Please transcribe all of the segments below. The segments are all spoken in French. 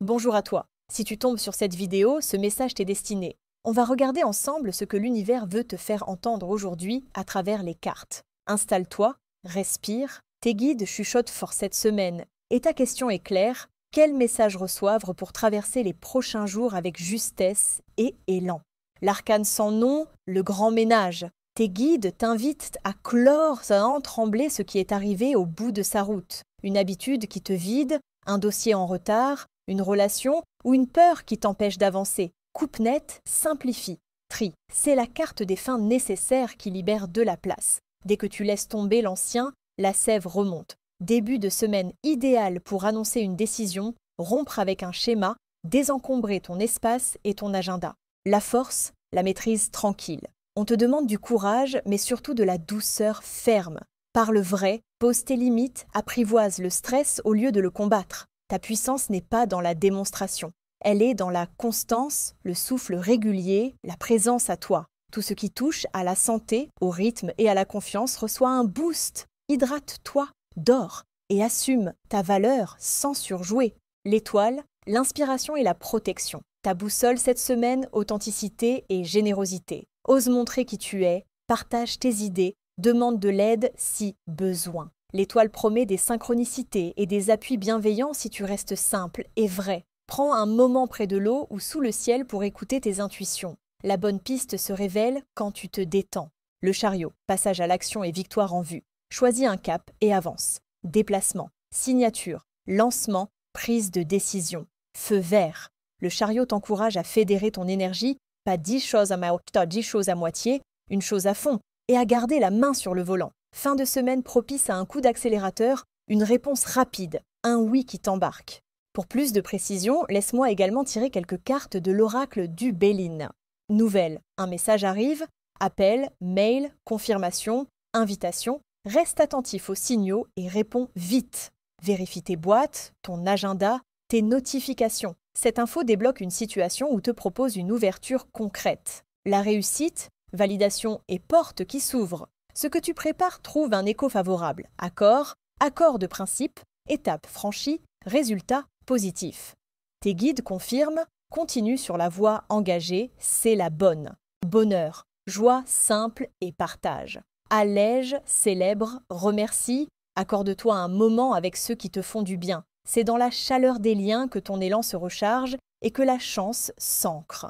Bonjour à toi. Si tu tombes sur cette vidéo, ce message t'est destiné. On va regarder ensemble ce que l'univers veut te faire entendre aujourd'hui à travers les cartes. Installe-toi, respire, tes guides chuchotent fort cette semaine. Et ta question est claire, quel message reçoivre pour traverser les prochains jours avec justesse et élan? L'arcane sans nom, le grand ménage. Tes guides t'invitent à clore sans trembler ce qui est arrivé au bout de sa route. Une habitude qui te vide, un dossier en retard, une relation ou une peur qui t'empêche d'avancer. Coupe nette, simplifie, trie. C'est la carte des fins nécessaires qui libère de la place. Dès que tu laisses tomber l'ancien, la sève remonte. Début de semaine idéal pour annoncer une décision, rompre avec un schéma, désencombrer ton espace et ton agenda. La force, la maîtrise tranquille. On te demande du courage, mais surtout de la douceur ferme. Parle vrai, pose tes limites, apprivoise le stress au lieu de le combattre. Ta puissance n'est pas dans la démonstration. Elle est dans la constance, le souffle régulier, la présence à toi. Tout ce qui touche à la santé, au rythme et à la confiance reçoit un boost. Hydrate-toi, dors et assume ta valeur sans surjouer. L'étoile, l'inspiration et la protection. Ta boussole cette semaine, authenticité et générosité. Ose montrer qui tu es, partage tes idées, demande de l'aide si besoin. L'étoile promet des synchronicités et des appuis bienveillants si tu restes simple et vrai. Prends un moment près de l'eau ou sous le ciel pour écouter tes intuitions. La bonne piste se révèle quand tu te détends. Le chariot, passage à l'action et victoire en vue. Choisis un cap et avance. Déplacement, signature, lancement, prise de décision. Feu vert. Le chariot t'encourage à fédérer ton énergie, pas 10 choses à moitié, une chose à fond, et à garder la main sur le volant. Fin de semaine propice à un coup d'accélérateur, une réponse rapide, un oui qui t'embarque. Pour plus de précision, laisse-moi également tirer quelques cartes de l'oracle du Béline. Nouvelle, un message arrive, appel, mail, confirmation, invitation. Reste attentif aux signaux et réponds vite. Vérifie tes boîtes, ton agenda, tes notifications. Cette info débloque une situation ou te propose une ouverture concrète. La réussite, validation et porte qui s'ouvrent. Ce que tu prépares trouve un écho favorable. Accord de principe, étape franchie, résultat positif. Tes guides confirment, continue sur la voie engagée, c'est la bonne. Bonheur, joie simple et partage. Allège, célèbre, remercie, accorde-toi un moment avec ceux qui te font du bien. C'est dans la chaleur des liens que ton élan se recharge et que la chance s'ancre.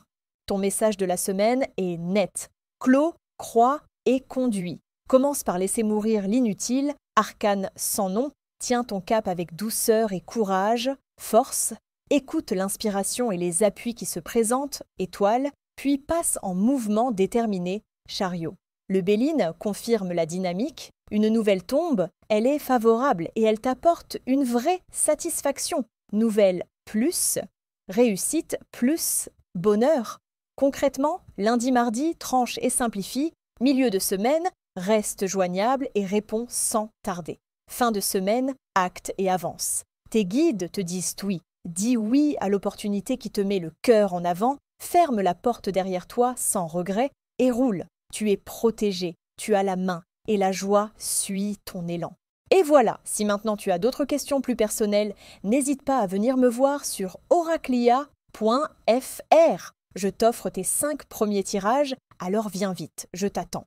Ton message de la semaine est net. Clos, crois et conduis. Commence par laisser mourir l'inutile, arcane sans nom, tiens ton cap avec douceur et courage, force, écoute l'inspiration et les appuis qui se présentent, étoile, puis passe en mouvement déterminé, chariot. Le Béline confirme la dynamique, une nouvelle tombe, elle est favorable et elle t'apporte une vraie satisfaction. Nouvelle plus, réussite plus, bonheur. Concrètement, lundi-mardi, tranche et simplifie, milieu de semaine, reste joignable et réponds sans tarder. Fin de semaine, acte et avance. Tes guides te disent oui. Dis oui à l'opportunité qui te met le cœur en avant, ferme la porte derrière toi sans regret et roule. Tu es protégé, tu as la main et la joie suit ton élan. Et voilà, si maintenant tu as d'autres questions plus personnelles, n'hésite pas à venir me voir sur oraclia.fr. Je t'offre tes 5 premiers tirages, alors viens vite, je t'attends.